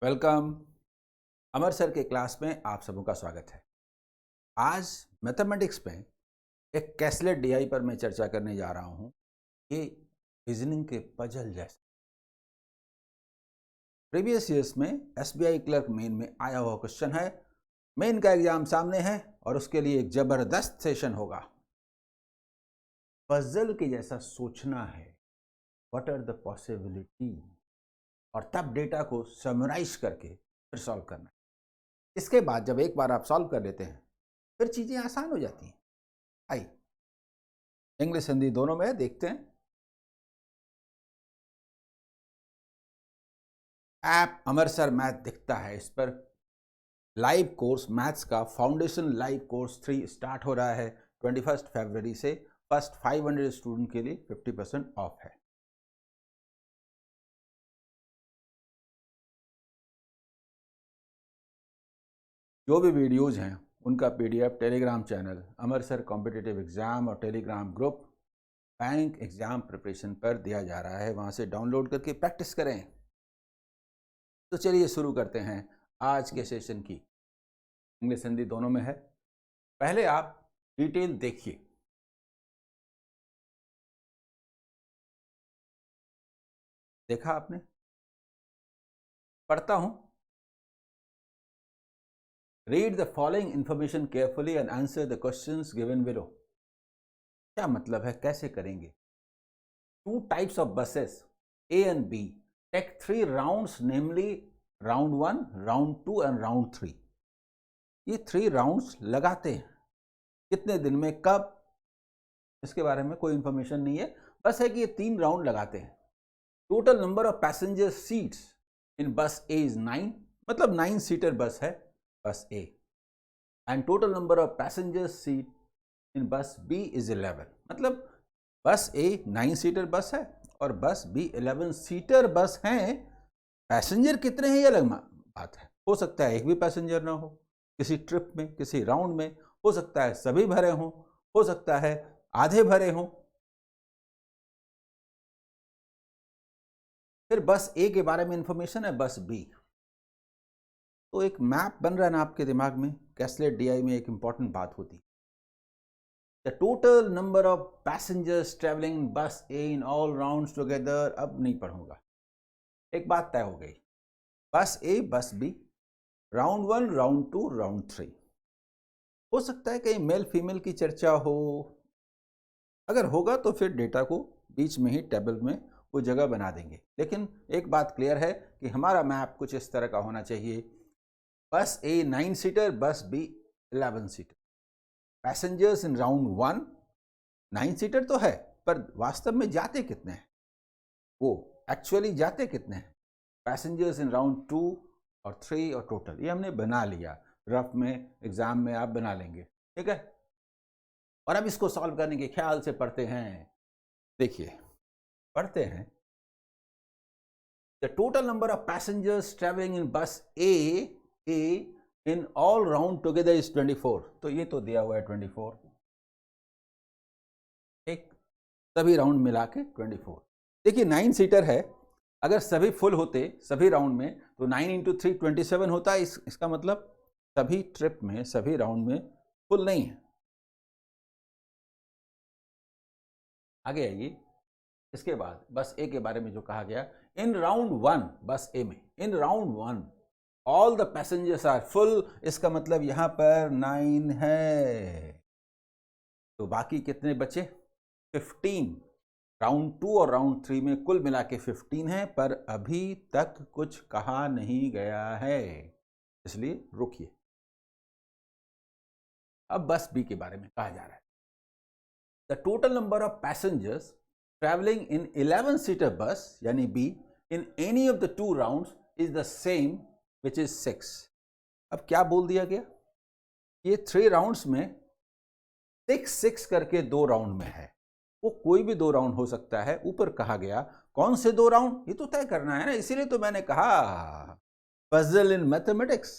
Welcome. अमर sir के class में आप सबों का स्वागत है। आज मैथमेटिक्स में एक कैसलेट डीआई पर मैं चर्चा करने जा रहा हूँ। ये रीजनिंग के पजल जैसा प्रीवियस ईयर्स में एसबीआई क्लर्क मेन में आया हुआ क्वेश्चन है। मेन का एग्जाम सामने है और उसके लिए एक जबरदस्त सेशन होगा। पजल के जैसा सोचना है, व्हाट आर द पॉसिबिलिटी, और तब डेटा को समराइज करके फिर सॉल्व करना है। इसके बाद जब एक बार आप सॉल्व कर लेते हैं फिर चीजें आसान हो जाती हैं। आई इंग्लिश हिंदी दोनों में देखते हैं। ऐप अमर सर मैथ दिखता है, इस पर लाइव कोर्स मैथ्स का फाउंडेशन लाइव कोर्स 3 स्टार्ट हो रहा है 21 फरवरी से। फर्स्ट 500 स्टूडेंट के लिए 50% ऑफ है। जो भी वीडियोज हैं उनका पीडीएफ टेलीग्राम चैनल अमर सर कॉम्पिटिटिव एग्जाम और Telegram group bank exam preparation पर दिया जा रहा है, वहां से डाउनलोड करके प्रैक्टिस करें। तो चलिए शुरू करते हैं आज के सेशन की। इंग्लिश हिंदी दोनों में है। पहले आप डिटेल देखिए। देखा आपने? पढ़ता हूं। Read the following information carefully and answer the questions given below. क्या मतलब है, कैसे करेंगे? 2 types of buses A and B take 3 rounds, namely round 1, round 2 and round 3. ये 3 राउंड्स लगाते हैं कितने दिन में, कब, इसके बारे में कोई इंफॉर्मेशन नहीं है, बस है कि ये 3 राउंड लगाते हैं। Total number of passenger seats in bus A is 9, मतलब 9 सीटर बस है bus A, and total number of passenger seat in bus B is 11, मतलब बस ए 9 सीटर बस है और बस बी 11 सीटर बस हैं। पैसेंजर कितने हैं ये अलग बात है। हो सकता है एक भी पैसेंजर ना हो, किसी ट्रिप में, किसी राउंड में हो सकता है सभी भरे हों, हो सकता है आधे भरे हों। फिर बस ए के बारे में इंफॉर्मेशन है, बस बी। तो एक मैप बन रहा है ना आपके दिमाग में। कैसलेट डीआई में एक इंपॉर्टेंट बात होती है, the total number of passengers travelling बस A in all rounds together. अब नहीं पढ़ूंगा, एक बात तय हो गई, बस ए बस बी, राउंड 1 राउंड 2 राउंड 3। हो सकता है कहीं मेल फीमेल की चर्चा हो, अगर होगा तो फिर डेटा को बीच में ही टेबल में वो जगह बना देंगे। लेकिन एक बात क्लियर है कि हमारा मैप कुछ इस तरह का होना चाहिए, bus A 9 seater, bus B 11 seater. Passengers in round 1 9 seater तो है, पर वास्तव में जाते कितने हैं, वो एक्चुअली जाते कितने हैं। पैसेंजर्स इन राउंड 2 और 3 और टोटल, ये हमने बना लिया, रफ में एग्जाम में आप बना लेंगे, ठीक है। और अब इसको सॉल्व करने के ख्याल से पढ़ते हैं। देखिए पढ़ते हैं, the total number of passengers travelling in bus A in all round together is 24। तो ये तो दिया हुआ है 24, एक सभी राउंड मिला के 24। देखिए 9 सीटर है, अगर सभी फुल होते सभी राउंड में तो 9 इंटू 3 27 होता है। इसका मतलब सभी ट्रिप में, सभी राउंड में फुल नहीं है। आगे आइए, इसके बाद बस ए के बारे में जो कहा गया, इन राउंड 1 बस ए में, in round 1 all the passengers are full. इसका मतलब यहां पर 9 है, तो बाकी कितने बचे, 15। राउंड 2 और राउंड 3 में कुल मिला के 15 है, पर अभी तक कुछ कहा नहीं गया है, इसलिए रुकिए। अब बस बी के बारे में कहा जा रहा है, the total number of passengers travelling in 11 seater bus यानी B in any of the 2 rounds is the same which is 6। अब क्या बोल दिया गया, ये 3 राउंड्स में 6 करके 2 राउंड में है, वो कोई भी 2 राउंड हो सकता है। ऊपर कहा गया कौन से 2 राउंड, ये तो तय करना है ना, इसीलिए तो मैंने कहा पजल इन मैथमेटिक्स।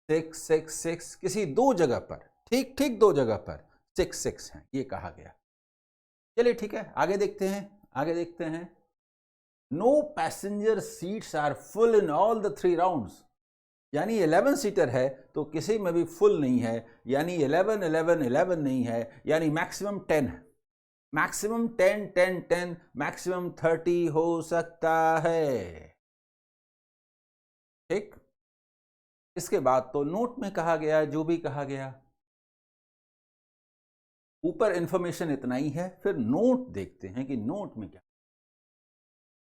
6 6 6 किसी 2 जगह पर, ठीक 2 जगह पर 6 6 है, ये कहा गया। चलिए ठीक है, आगे देखते हैं, आगे देखते हैं। No passenger seats are full in all the 3 rounds, यानी 11 सीटर है तो किसी में भी फुल नहीं है, यानी 11 11 11 नहीं है, यानी मैक्सिमम 10 है, मैक्सिमम 10 10 10, मैक्सिमम 30 हो सकता है। ठीक, इसके बाद तो नोट में कहा गया जो भी कहा गया, ऊपर इंफॉर्मेशन इतना ही है, फिर नोट देखते हैं कि नोट में क्या।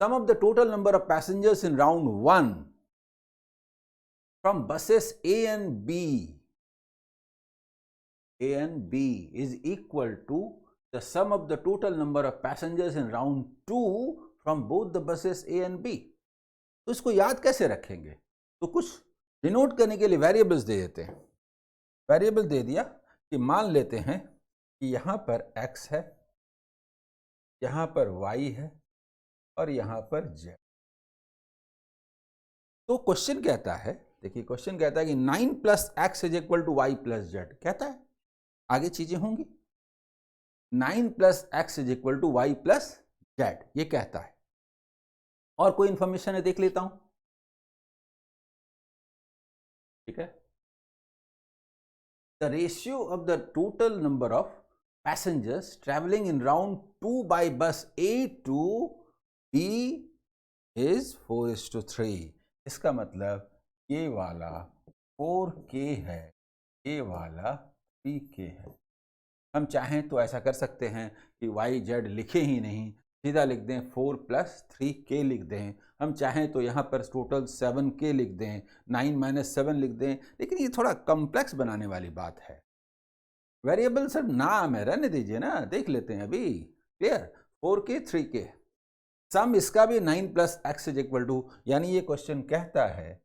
Sum of the total number of passengers in round 1 from buses A and B is equal to the sum of the total number of passengers in round 2 from both the buses A and B। तो इसको याद कैसे रखेंगे? तो कुछ denote करने के लिए वेरिएबल्स दे देते हैं। वेरिएबल दे दिया कि मान लेते हैं कि यहां पर x है, यहां पर y है और यहां पर z। तो क्वेश्चन कहता है, देखिए क्वेश्चन कहता है कि 9 plus x is equal to y plus z, कहता है आगे चीजें होंगी। 9 plus x is equal to y plus z, ये कहता है। और कोई इंफॉर्मेशन है देख लेता हूं, ठीक है। The ratio of the total number of passengers travelling in round 2 by bus A to B is 4:3। इसका मतलब ये वाला 4K है, ये वाला 3K है। हम चाहें तो ऐसा कर सकते हैं कि YZ लिखे ही नहीं, सीधा लिख दें 4 प्लस 3K लिख दें। हम चाहें तो यहाँ पर टोटल 7K लिख दें, 9 माइनस 7 लिख दें, लेकिन ये थोड़ा कॉम्प्लेक्स बनाने वाली बात है। वेरिएबल सर नाम है, रहने दीजिए ना, देख लेते हैं अभी। Clear, 4K 3K। सम इसका भी 9 plus x is equal to, यानी ये क्वेश्चन कहता है,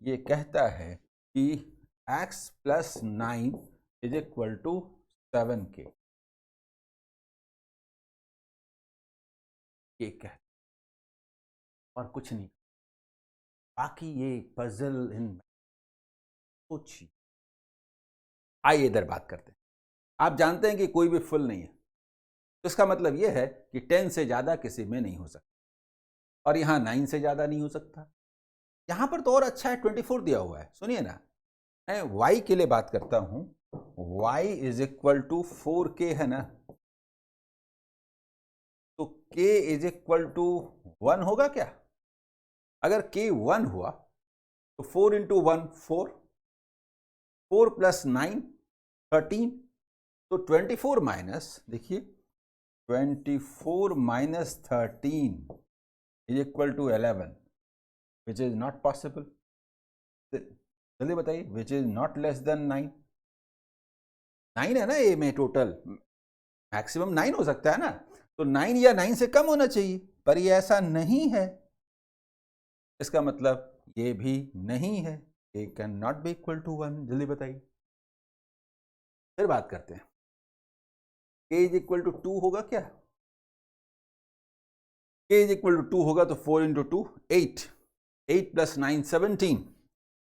ये कहता है कि x plus 9 is equal to 7K। ये कह और कुछ नहीं, बाकी ये पजल इन कुछ। आइए इधर बात करते हैं। आप जानते हैं कि कोई भी फुल नहीं है, तो इसका मतलब यह है कि 10 से ज्यादा किसी में नहीं हो सकता, और यहां 9 से ज्यादा नहीं हो सकता। यहां पर तो और अच्छा है, 24 दिया हुआ है। सुनिए ना, मैं y के लिए बात करता हूं, y is equal to 4K है ना, तो k इज इक्वल टू 1 होगा क्या? अगर k 1 हुआ तो 4 इंटू 1 4, 4 प्लस 9 13, तो 24 माइनस, देखिए 24 minus 13 is equal to 11, which is not possible. जल्दी बताइए, which is not less than 9। 9 है ना ए में, टोटल मैक्सिमम 9 हो सकता है ना, तो 9 या 9 से कम होना चाहिए, पर ये ऐसा नहीं है। इसका मतलब ये भी नहीं है, A can not be equal to 1। जल्दी बताइए, फिर बात करते हैं। k इज इक्वल टू 2 होगा क्या? k इज इक्वल टू 2 होगा तो 4 इंटू 2 8, 8 प्लस 9 17,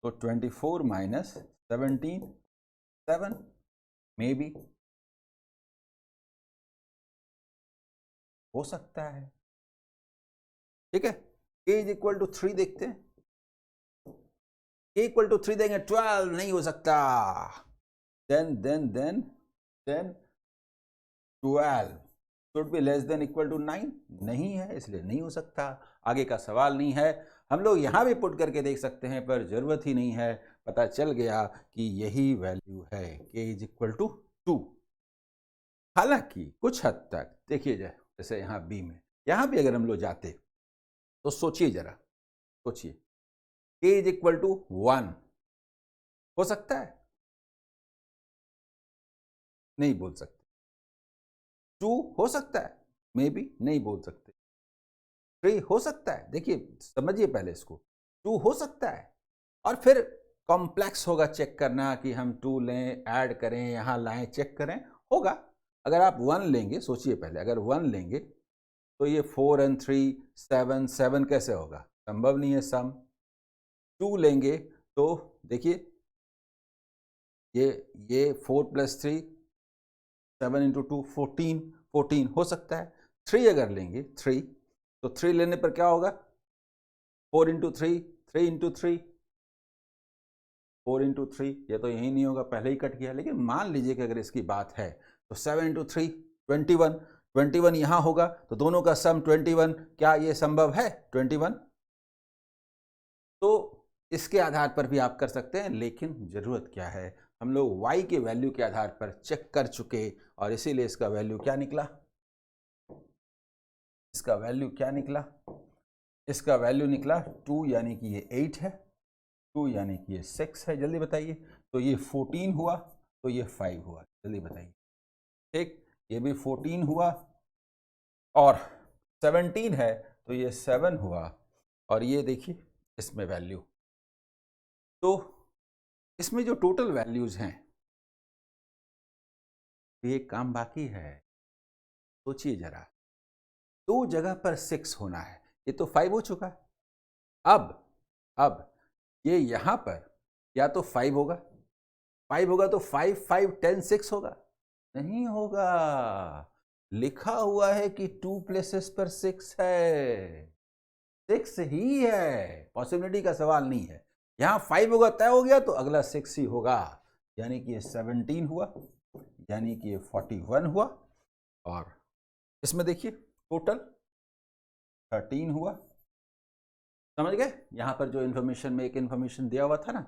तो 24 माइनस 17 7, मे बी हो सकता है। ठीक है, k इज इक्वल टू 3 देखते हैं। k इक्वल टू 3 देंगे, 12 नहीं हो सकता। Then 12 should be less than equal to 9, नहीं है, इसलिए नहीं हो सकता। आगे का सवाल नहीं है। हम लोग यहां भी पुट करके देख सकते हैं, पर जरूरत ही नहीं है, पता चल गया कि यही वैल्यू है, k इज इक्वल टू 2। हालांकि कुछ हद तक देखिए, जैसे यहां b में, यहां भी अगर हम लोग जाते तो सोचिए जरा, सोचिए, k इज इक्वल टू 1 हो सकता है? नहीं बोल सकते। 2 हो सकता है, मे बी नहीं बोल सकते। 3 हो सकता है, देखिए समझिए पहले इसको, 2 हो सकता है, और फिर कॉम्प्लेक्स होगा चेक करना कि हम 2 लें, ऐड करें, यहां लाएं, चेक करें, होगा। अगर आप 1 लेंगे, सोचिए पहले, अगर 1 लेंगे तो ये 4 and 3 7 7 कैसे होगा? संभव नहीं है सम। 2 लेंगे तो देखिए, ये 4 प्लस 3 7 इंटू 2 14 14 हो सकता है। 3 अगर लेंगे, 3 तो 3 लेने पर क्या होगा, 4 इंटू 3, 3 इंटू 3, 4 इंटू 3, ये तो यही नहीं होगा, पहले ही कट गया। लेकिन मान लीजिए कि अगर इसकी बात है तो 7 इंटू 3 21, 21 यहां होगा, तो दोनों का सम 21, क्या ये संभव है 21? तो इसके आधार पर भी आप कर सकते हैं, लेकिन जरूरत क्या है, हम लोग y के वैल्यू के आधार पर चेक कर चुके, और इसीलिए इसका वैल्यू क्या निकला, इसका वैल्यू क्या निकला, इसका वैल्यू निकला 2, यानी कि ये 8 है, 2 यानी कि ये 6 है। जल्दी बताइए, तो ये 14 हुआ, तो ये 5 हुआ, जल्दी बताइए। ठीक, ये भी 14 हुआ, और 17 है तो ये 7 हुआ, और ये देखिए इसमें वैल्यू, तो इसमें जो टोटल वैल्यूज हैं, ये काम बाकी है। सोचिए जरा, 2 जगह पर 6 होना है, ये तो 5 हो चुका है। अब ये यहां पर या तो 5 होगा, 5 होगा तो 5 5 10 6 होगा, नहीं होगा, लिखा हुआ है कि 2 प्लेसेस पर 6 है, 6 ही है, पॉसिबिलिटी का सवाल नहीं है। यहां 5 होगा तय हो गया, तो अगला 6 ही होगा, यानी कि ये 17 हुआ, यानी कि ये 41 हुआ, और इसमें देखिए टोटल 13 हुआ। समझ गए? यहां पर जो इंफॉर्मेशन में एक इंफॉर्मेशन दिया हुआ था ना,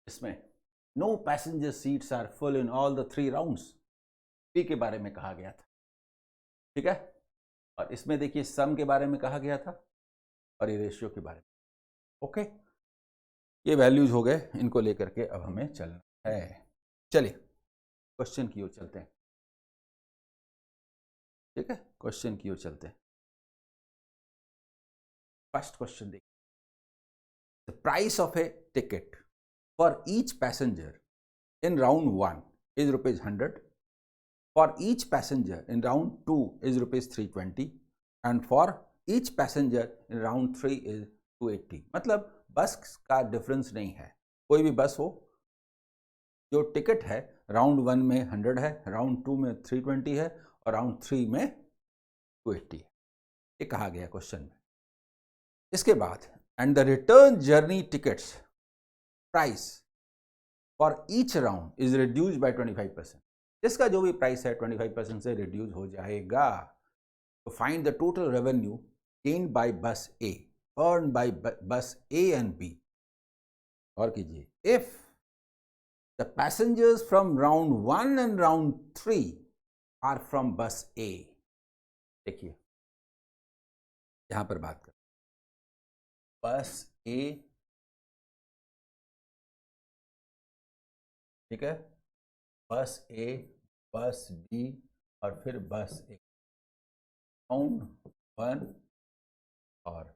इसमें no passenger seats are full in all the 3 rounds, P के बारे में कहा गया था, ठीक है। और इसमें देखिए सम के बारे में कहा गया था, और ये रेशियो के बारे में। ओके, ये वैल्यूज हो गए, इनको लेकर के अब हमें चलना है। चलिए क्वेश्चन की ओर चलते हैं, ठीक है, क्वेश्चन की ओर चलते हैं। फर्स्ट क्वेश्चन देखिए, the price of A ticket for each passenger in round 1 is rupees 100, for each passenger in round 2 is rupees 320, and for each passenger in round 3 is 280। मतलब बस का डिफरेंस नहीं है, कोई भी बस हो, जो टिकट है राउंड 1 में 100 है, राउंड 2 में 320 है, और राउंड 3 में 280 है, ये कहा गया क्वेश्चन में। इसके बाद and the return journey tickets price for each round is reduce by 25%, इसका जो भी प्राइस है 25% से रिड्यूस हो जाएगा। तो find the total revenue gained by बस ए, अर्न बाय बस ए एंड बी। और कीजिए, if the passengers from round 1 and round 3 are from bus A. देखिए यहां पर बात कर बस ए, ठीक है, बस ए, बस बी, और फिर बस ए, राउंड 1 और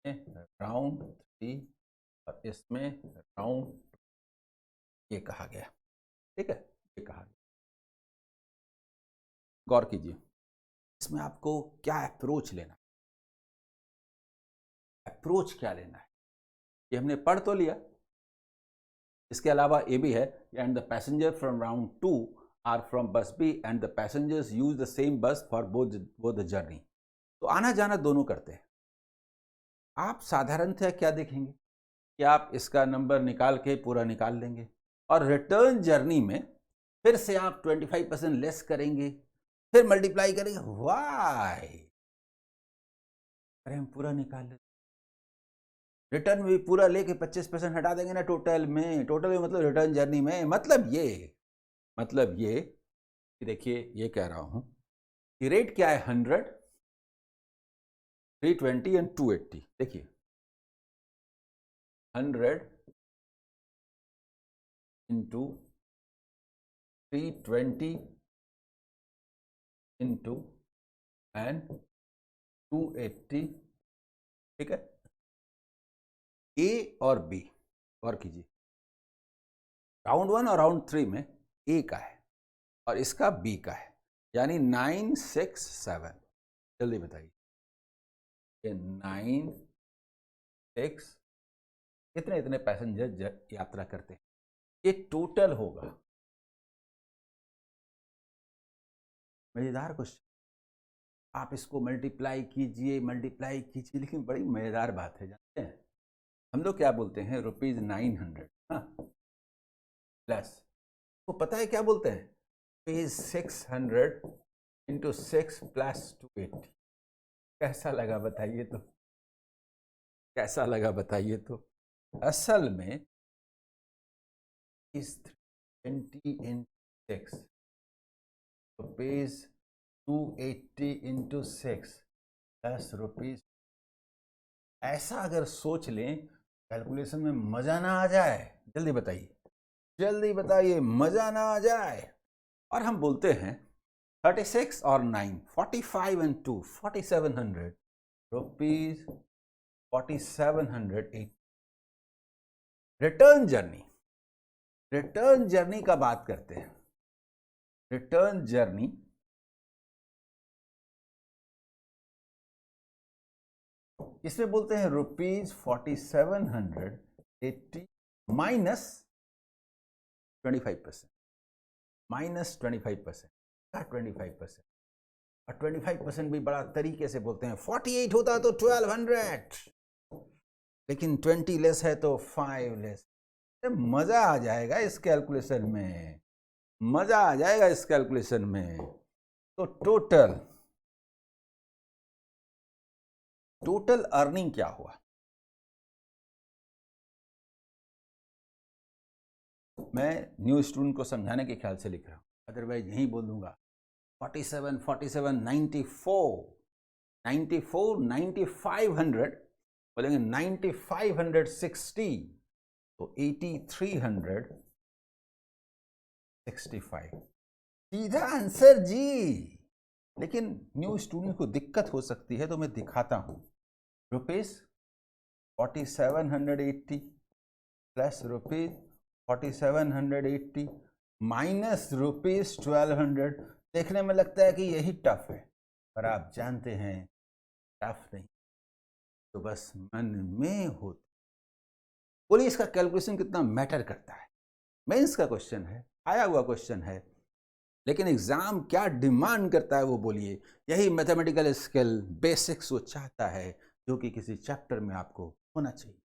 राउंड 3, और इसमें राउंड, ये कहा गया, ठीक है, ये कहा गया। गौर कीजिए, इसमें आपको क्या अप्रोच लेना है, अप्रोच क्या लेना है, ये हमने पढ़ तो लिया। इसके अलावा ये भी है, and the passenger from round 2 are from bus B and the passengers use the same bus for both the journey. तो आना जाना दोनों करते हैं। आप साधारणतः क्या देखेंगे कि आप इसका नंबर निकाल के पूरा निकाल लेंगे, और रिटर्न जर्नी में फिर से आप 25% लेस करेंगे, फिर मल्टीप्लाई करेंगे। वाई, अरे हम पूरा निकाल लेते, रिटर्न में भी पूरा लेके 25% हटा देंगे ना टोटल में, टोटल में मतलब रिटर्न जर्नी में, मतलब ये कि देखिए ये कह रहा हूं कि रेट क्या है, 100, 320 एंड 280। देखिए 100 इंटू 320 इंटू एंड 280, ठीक है। ए और बी, और कीजिए, राउंड 1 और राउंड 3 में ए का है और इसका बी का है, यानी 967। जल्दी बताइए, ये 9 6 इतने इतने पैसेंजर यात्रा करते हैं, ये टोटल होगा। मजेदार क्वेश्चन, आप इसको मल्टीप्लाई कीजिए, लेकिन बड़ी मज़ेदार बात है, जानते हैं हम लोग क्या बोलते हैं, ₹900, हाँ, प्लस, तो पता है क्या बोलते हैं, ₹600 × 6 + 280। कैसा लगा बताइए तो, कैसा लगा बताइए तो। असल में इस 20 × 6 रुपीज 280 × 6 ₹10। ऐसा अगर सोच लें, कैलकुलेशन में मजा ना आ जाए, जल्दी बताइए, जल्दी बताइए, मजा ना आ जाए। और हम बोलते हैं 36 और 9, 45 and 2, 4700 rupees, 4780। Return journey, return journey का बात करते हैं। रिटर्न जर्नी इसमें बोलते हैं ₹4780 माइनस 25%, माइनस 25%, 25%, और 25% भी बड़ा तरीके से बोलते हैं। 48 होता तो 1200, लेकिन 20 लेस है तो 5 लेस। मजा आ जाएगा इस कैलकुलेशन में, मजा आ जाएगा इस कैलकुलेशन में। तो टोटल अर्निंग क्या हुआ, मैं न्यू स्टूडेंट को समझाने के ख्याल से लिख रहा हूं, अदरवाइज यही बोल दूंगा 47, 47, 94, 94, 9500, बोलेंगे 9560, तो 8365, सीधा आंसर जी। लेकिन न्यू स्टूडेंट को दिक्कत हो सकती है, तो मैं दिखाता हूं। ₹4780 प्लस ₹4780 माइनस ₹1200। देखने में लगता है कि यही टफ है, पर आप जानते हैं टफ नहीं, तो बस मन में होता। बोलिए इसका कैलकुलेशन कितना मैटर करता है। मेंस का क्वेश्चन है, आया हुआ क्वेश्चन है, लेकिन एग्जाम क्या डिमांड करता है वो बोलिए। यही मैथमेटिकल स्किल बेसिक्स वो चाहता है, जो कि किसी चैप्टर में आपको होना चाहिए।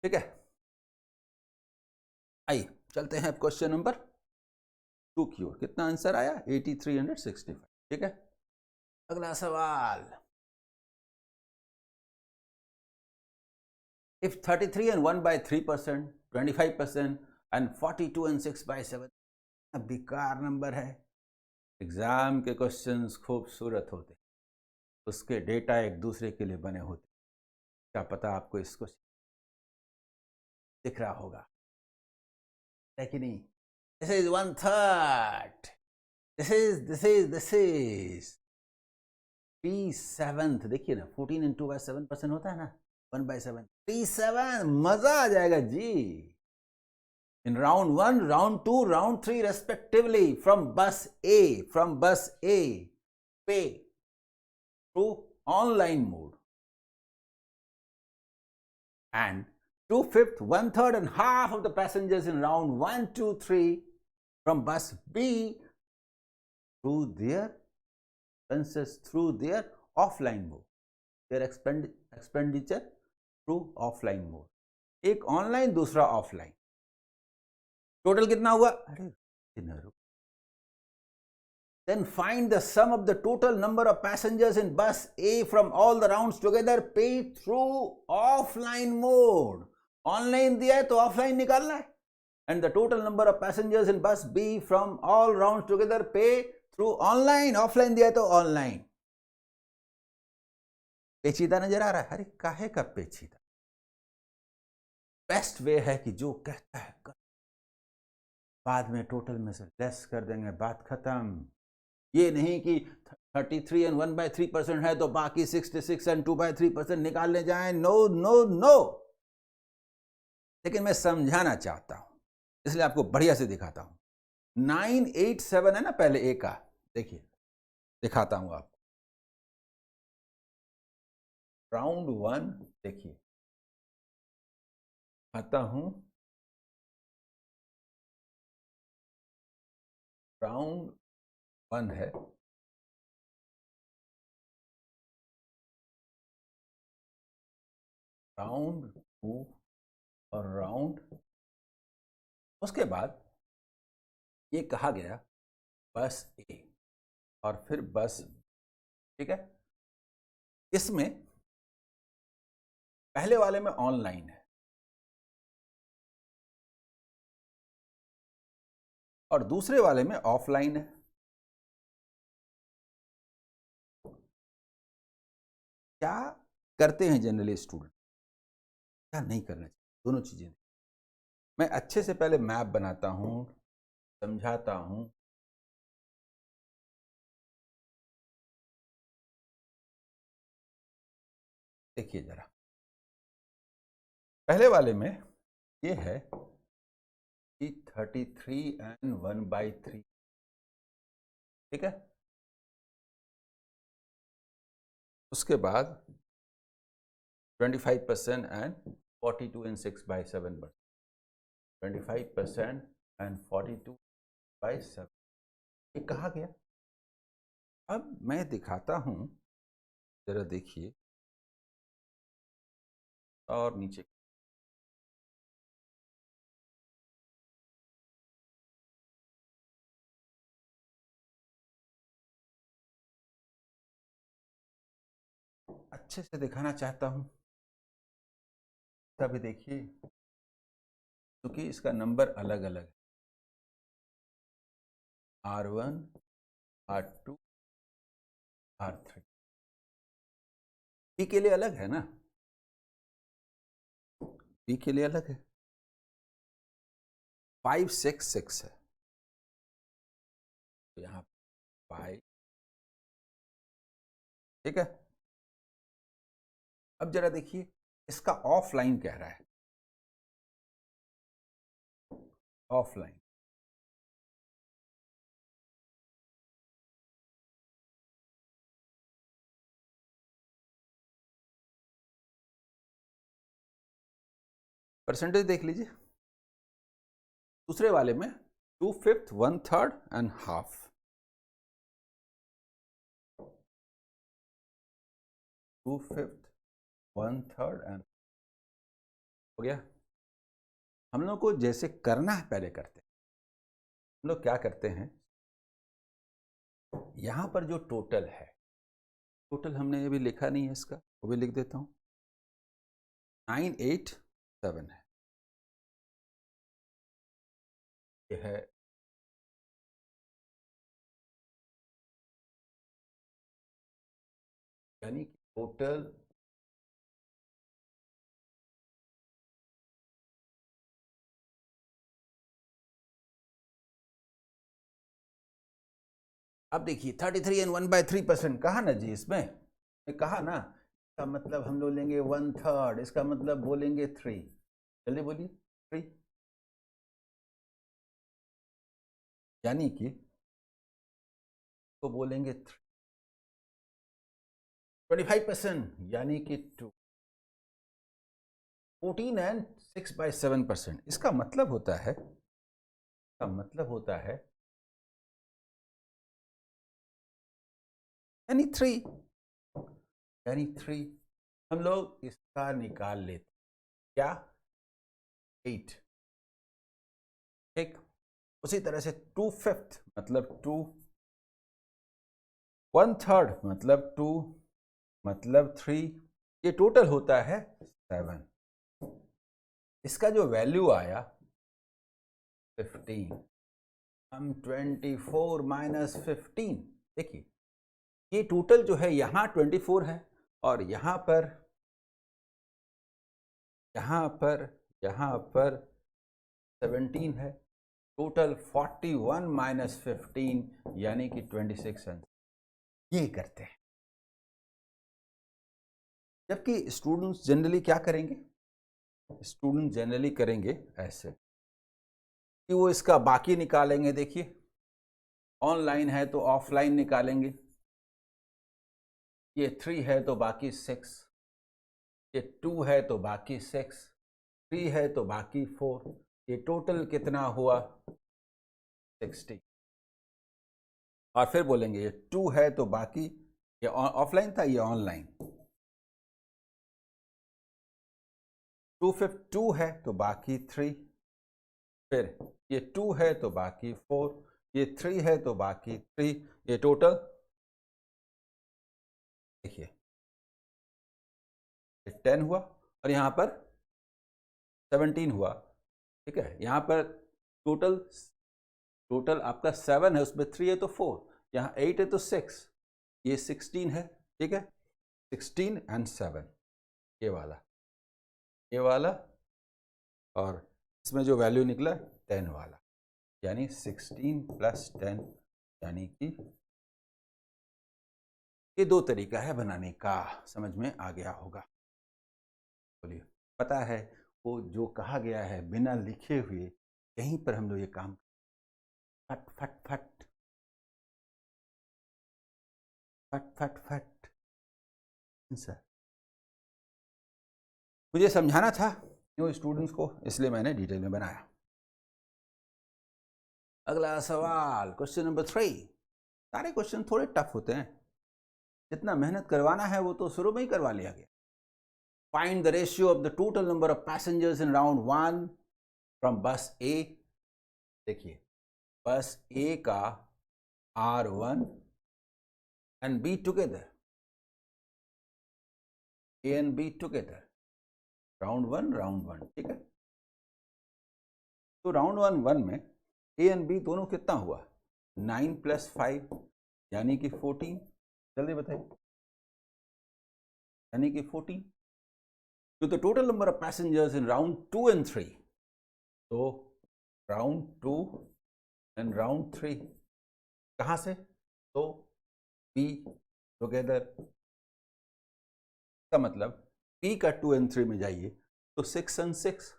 ठीक है, आइए चलते हैं क्वेश्चन नंबर 2 की ओर। कितना आंसर आया, 8365। ठीक है, अगला सवाल। If 33 and 1/3%, 25% and 42 and 6/7, बेकार नंबर है। एग्जाम के क्वेश्चंस खूबसूरत होते, उसके डेटा एक दूसरे के लिए बने होते। क्या पता आपको इसको दिख रहा होगा, है कि नहीं। This is 1/3, this is 3/7। देखिए ना, 14 and 2/7% होता है ना, 1/7, 3/7। मजा आ जाएगा जी। In round 1, round 2, round 3 respectively, from bus A, pay through online mode, and 2/5, 1/3 and half of the passengers in round 1, 2, 3 from bus B through their expenses through their offline mode, their expenditure through offline mode। एक online, दूसरा offline. Total कितना हुआ, अरे then find the sum of the total number of passengers in bus A from all the rounds together paid through offline mode। Online दिया है तो offline निकालना है। and the total number of passengers in bus B from all rounds together pay through online। Offline दिया है तो online. पेचीदा नजर आ रहा है, अरे काहे का पेचीदा। बेस्ट वे है कि जो कहता है कर, बाद में टोटल में से लेस कर देंगे, बात खत्म। ये नहीं कि 33 and 1/3% है तो बाकी 66 and 2/3% निकालने जाएं। No no no. लेकिन मैं समझाना चाहता हूं, इसलिए आपको बढ़िया से दिखाता हूं। 987 है ना पहले ए का, देखिए दिखाता हूं आपको। राउंड 1 देखिए, आता हूं राउंड 1 है, राउंड 2 और राउंड, उसके बाद ये कहा गया बस ए और फिर बस, ठीक है। इसमें पहले वाले में ऑनलाइन है और दूसरे वाले में ऑफलाइन है। क्या करते हैं जनरली स्टूडेंट, क्या नहीं करना चाहिए, दोनों चीजें। मैं अच्छे से पहले मैप बनाता हूं, समझाता हूं। देखिए जरा, पहले वाले में ये है कि 33 एंड 1/3, ठीक है। उसके बाद 25% एंड 42 एंड 6/7, 25% एंड 42/7, ये कहा गया। अब मैं दिखाता हूं, जरा देखिए, और नीचे अच्छे से दिखाना चाहता हूं, तभी देखिए, क्योंकि इसका नंबर अलग अलग है, R1, R2, R3, बी के लिए अलग है ना, बी के लिए अलग है। 5 6 6 है, तो यहां 5, ठीक है। अब जरा देखिए, इसका ऑफलाइन कह रहा है, ऑफलाइन। परसेंटेज देख लीजिए, दूसरे वाले में 2/5, 1/3 एंड हाफ, 2/5, 1/3 एंड, हो गया। हम लोग को जैसे करना है पहले करते हैं। हम लोग क्या करते हैं, यहां पर जो टोटल है, टोटल हमने अभी लिखा नहीं है, इसका वो भी लिख देता हूं, 987 है, ये है। यानी कि टोटल अब देखिए 33 एंड 1/3% कहा ना जी, इसमें कहा ना, इसका मतलब हम लोग लेंगे 1/3, इसका मतलब बोलेंगे 3, जल्दी बोलिए 3, यानी कि तो बोलेंगे 3, 25% यानी कि 2, 14 एंड 6/7%, इसका मतलब होता है, इसका मतलब होता है यानी 3, यानी 3। हम लोग इसका निकाल लेते, क्या, 8, ठीक। उसी तरह से 2/5 मतलब 2, 1/3 मतलब 2, मतलब 3, ये टोटल होता है 7। इसका जो वैल्यू आया 15, हम 24 माइनस 15, देखिए ये टोटल जो है यहां 24 है और यहां पर, यहां पर, यहां पर 17 है, टोटल 41 माइनस 15 यानी कि 26 आंसर। ये करते हैं, जबकि स्टूडेंट्स जनरली क्या करेंगे, स्टूडेंट जनरली करेंगे ऐसे कि वो इसका बाकी निकालेंगे। देखिए ऑनलाइन है तो ऑफलाइन निकालेंगे, ये 3 है तो बाकी 6, ये 2 है तो बाकी 6, 3 है तो बाकी 4, ये टोटल कितना हुआ 60, और फिर बोलेंगे ये 2 है तो बाकी, ये ऑफलाइन था, ये ऑनलाइन, 2 है तो बाकी 3, फिर ये 2 है तो बाकी 4, ये 3 है तो बाकी 3, ये टोटल देखिए 10 हुआ और यहाँ पर 17 हुआ। ठीक है, यहाँ पर टोटल आपका 7 है, उसमें 3 है तो 4, यहाँ 8 है तो 6, ये 16 है। ठीक है, 16 एंड 7, ये वाला और इसमें जो वैल्यू निकला 10 वाला, यानी 16 प्लस 10, यानी कि ये 2 तरीका है बनाने का। समझ में आ गया होगा? बोलिए, पता है वो जो कहा गया है बिना लिखे हुए, यहीं पर हम लोग ये काम फट फट फट फट फट फट सर, मुझे समझाना था न्यू स्टूडेंट्स को, इसलिए मैंने डिटेल में बनाया। अगला सवाल, क्वेश्चन नंबर 3। सारे क्वेश्चन थोड़े टफ होते हैं, जितना मेहनत करवाना है वो तो शुरू में ही करवा लिया गया। Find the ratio of the total number of passengers in round 1 from bus A. देखिए, बस ए का R1 and B together, A and B together, round 1। ठीक है, तो राउंड 1 में A एंड B दोनों कितना हुआ? 9 + 5 यानी कि 14। जल्दी बताइए, यानी कि 14। तो the total number of passengers in round 2 and 3, तो राउंड 2 एंड राउंड 3 कहाँ से? तो B टुगेदर का मतलब B का 2 एंड 3 में जाइए तो 6 एंड 6,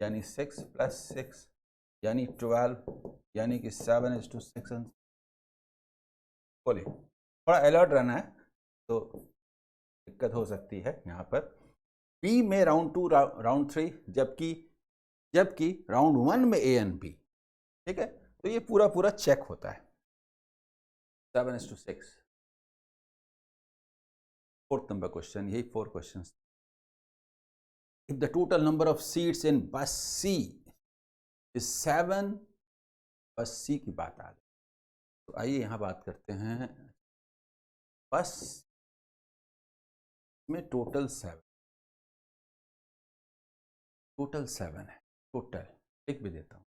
यानी 6 + 6 यानी 12, यानी कि 7:6 एंड। बोलिए, थोड़ा अलर्ट रहना है, तो दिक्कत हो सकती है यहाँ पर। B में राउंड 2 राउंड 3, जबकि राउंड 1 में A एंड B। ठीक है, तो ये पूरा चेक होता है। 7:6। फोर्थ नंबर क्वेश्चन, यही 4 question. If the total number of seats in bus C is 7, बस C की बात आ गई, तो आइए यहां बात करते हैं। बस में टोटल 7 है। टोटल लिख भी देता हूं,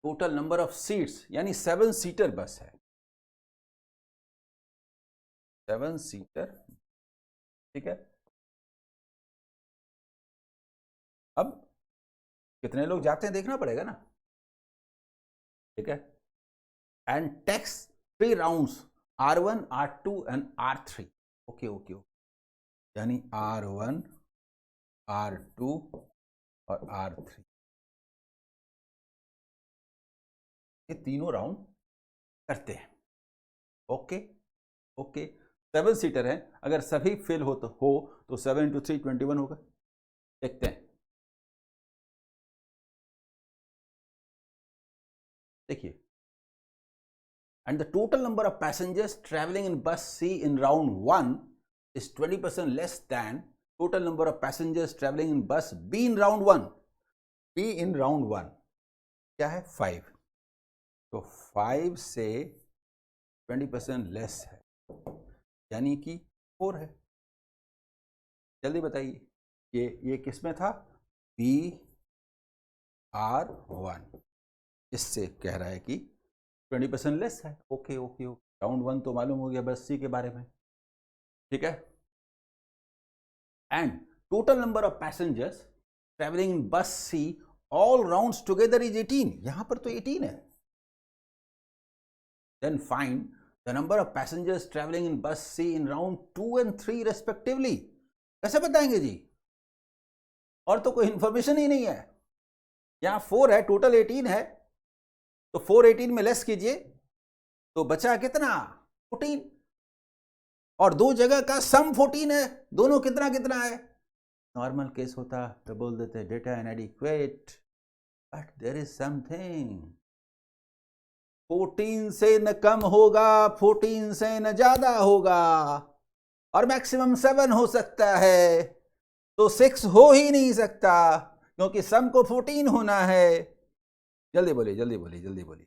टोटल नंबर ऑफ सीट्स यानी 7 सीटर बस है, 7 सीटर। ठीक है, अब कितने लोग जाते हैं देखना पड़ेगा ना। ठीक है, and takes 3 rounds R1, R2 and R3। Okay, यानी R1, R2 और R3, ये तीनों राउंड करते हैं। ओके, 7 सीटर है, अगर सभी फिल हो तो 7 × 3 21 होगा। देखते हैं, देखिए, and the total number of passengers traveling in bus C in round 1 is 20% less than total number of passengers traveling in bus B in round 1. B in round 1 क्या है? 5। तो 5 से 20% लेस है, यानी कि 4 है। जल्दी बताइए, ये किस में था? B R1, इससे कह रहा है कि 20% लेस है। ओके, राउंड 1 तो मालूम हो गया बस C के बारे में। ठीक है, and total number of passengers travelling in bus C all rounds together is 18। यहां पर तो 18 है। Then find the number of passengers travelling in bus C in round 2 and 3 respectively. कैसे बताएंगे जी? और तो कोई इंफॉर्मेशन ही नहीं है। यहां 4 है, टोटल 18 है, तो 4 18 में लेस कीजिए तो बचा कितना? 14। और 2 जगह का सम 14 है, दोनों कितना है? नॉर्मल केस होता तो बोल देते data inadequate, but there is something. 14 से न कम होगा, 14 से न ज्यादा होगा, और मैक्सिमम 7 हो सकता है। तो 6 हो ही नहीं सकता, क्योंकि सम को 14 होना है। जल्दी बोलिए, जल्दी बोलिए, जल्दी बोलिए,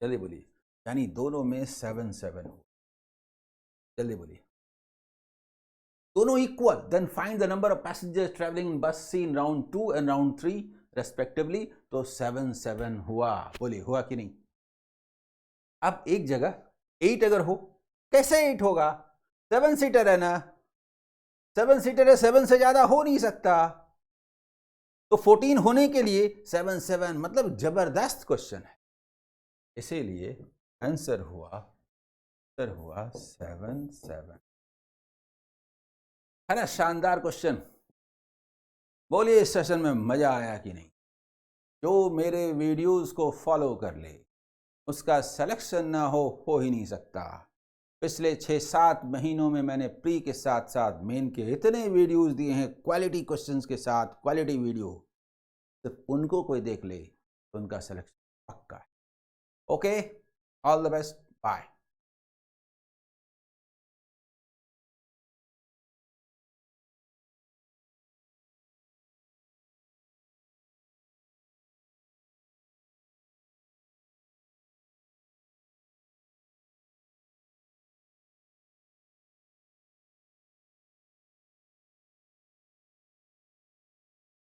जल्दी बोलिए। यानी दोनों में 7 7 हो। जल्दी बोलिए। दोनों equal, then find the number of passengers travelling in bus C in round 2 and round 3 respectively. तो 7 7 हुआ। बोलिए हुआ कि नहीं? अब एक जगह 8 अगर हो, कैसे 8 होगा? 7 सीटर है ना, 7 सीटर है, 7 से ज्यादा हो नहीं सकता। तो 14 होने के लिए 7 7 मतलब जबरदस्त क्वेश्चन है, इसीलिए आंसर हुआ 7 7। है ना शानदार क्वेश्चन? बोलिए इस सेशन में मजा आया कि नहीं? जो मेरे वीडियोस को फॉलो कर ले उसका सिलेक्शन ना हो ही नहीं सकता। पिछले 6-7 महीनों में मैंने प्री के साथ साथ मेन के इतने वीडियोस दिए हैं, क्वालिटी क्वेश्चंस के साथ क्वालिटी वीडियो। सिर्फ उनको कोई देख ले तो उनका सिलेक्शन पक्का है। Okay, all the best, bye.